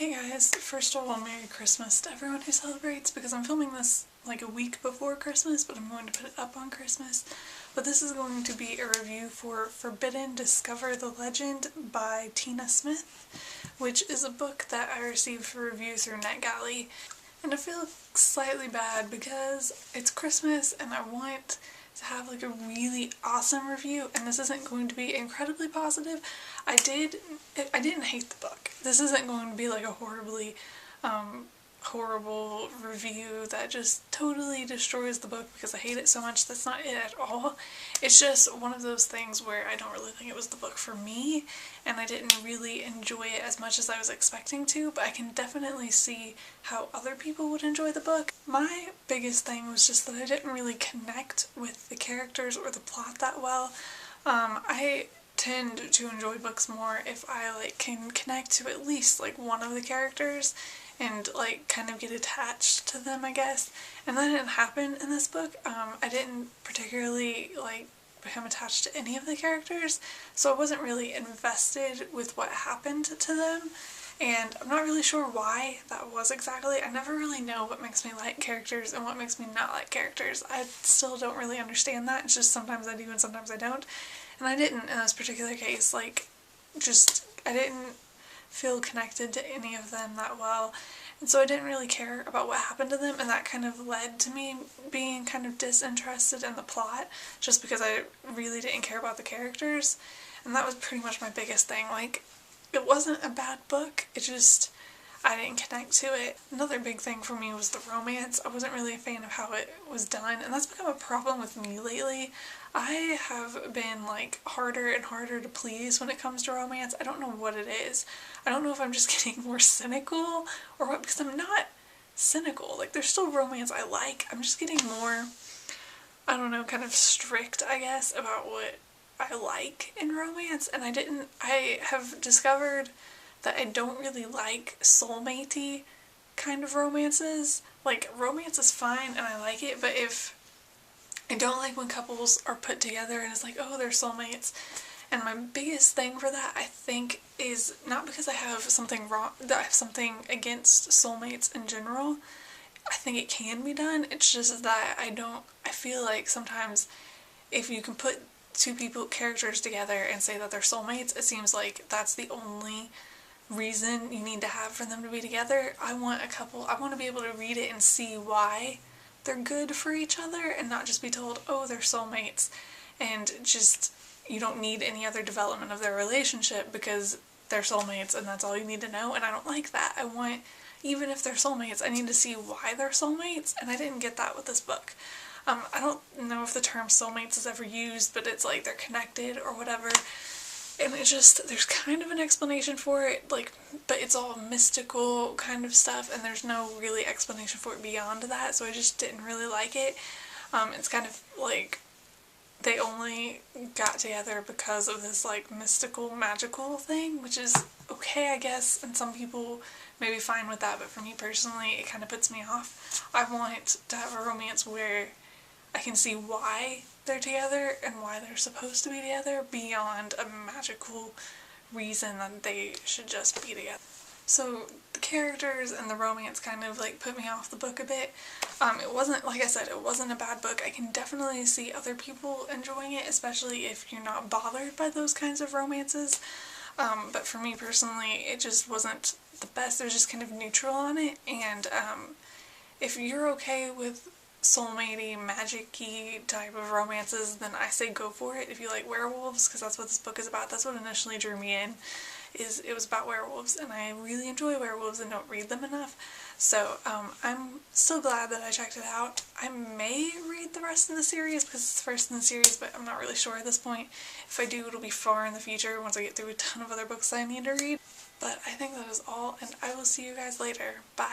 Hey guys, first of all, Merry Christmas to everyone who celebrates, because I'm filming this like a week before Christmas, but I'm going to put it up on Christmas. But this is going to be a review for Forbidden Discover the Legend by Tina Smith, which is a book that I received for review through NetGalley. And I feel slightly bad because it's Christmas and I want to have like a really awesome review, and this isn't going to be incredibly positive. I didn't hate the book. This isn't going to be like a horribly horrible review that just totally destroys the book because I hate it so much. That's not it at all. It's just one of those things where I don't really think it was the book for me, and I didn't really enjoy it as much as I was expecting to, but I can definitely see how other people would enjoy the book. My biggest thing was just that I didn't really connect with the characters or the plot that well. I tend to enjoy books more if I can connect to at least one of the characters and kind of get attached to them, I guess. And that didn't happen in this book. I didn't particularly become attached to any of the characters, so I wasn't really invested with what happened to them. And I'm not really sure why that was exactly. I never really know what makes me like characters and what makes me not like characters. I still don't really understand that. It's just sometimes I do and sometimes I don't. And I didn't in this particular case. I didn't feel connected to any of them that well. And so I didn't really care about what happened to them, and that kind of led to me being kind of disinterested in the plot, just because I really didn't care about the characters. And that was pretty much my biggest thing. It wasn't a bad book, it just, I didn't connect to it. Another big thing for me was the romance. I wasn't really a fan of how it was done, and that's become a problem with me lately. I have been harder and harder to please when it comes to romance. I don't know what it is. I don't know if I'm just getting more cynical or what, because I'm not cynical. There's still romance I like. I'm just getting more, I don't know, kind of strict, I guess, about what I like in romance. And I have discovered that I don't really like soulmate-y kind of romances. Romance is fine and I like it, but I don't like when couples are put together and it's oh, they're soulmates. And my biggest thing for that, I think, is not because I have something wrong, that I have something against soulmates in general. I think it can be done. It's just that I feel like sometimes if you can put two characters together and say that they're soulmates, it seems like that's the only reason you need to have for them to be together. I want to be able to read it and see why they're good for each other and not just be told, oh, they're soulmates, and just you don't need any other development of their relationship because they're soulmates and that's all you need to know. And I don't like that. I want, even if they're soulmates, I need to see why they're soulmates, and I didn't get that with this book. I don't know if the term soulmates is ever used, but it's they're connected or whatever. And it's just, there's kind of an explanation for it, but it's all mystical kind of stuff, and there's no really explanation for it beyond that, so I just didn't really like it. It's kind of they only got together because of this mystical, magical thing, which is okay, I guess, and some people may be fine with that, but for me personally, it kind of puts me off. I want to have a romance where I can see why they're together and why they're supposed to be together beyond a magical reason that they should just be together. So the characters and the romance kind of put me off the book a bit. It wasn't, like I said, it wasn't a bad book. I can definitely see other people enjoying it, especially if you're not bothered by those kinds of romances. But for me personally, it just wasn't the best. It was just kind of neutral on it, and if you're okay with soulmate-y, magic-y type of romances, then I say go for it. If you like werewolves, because that's what this book is about, that's what initially drew me in, it was about werewolves, and I really enjoy werewolves and don't read them enough. So I'm so glad that I checked it out. I may read the rest of the series because it's the first in the series, but I'm not really sure at this point. If I do, it'll be far in the future once I get through a ton of other books I need to read. But I think that is all, and I will see you guys later. Bye!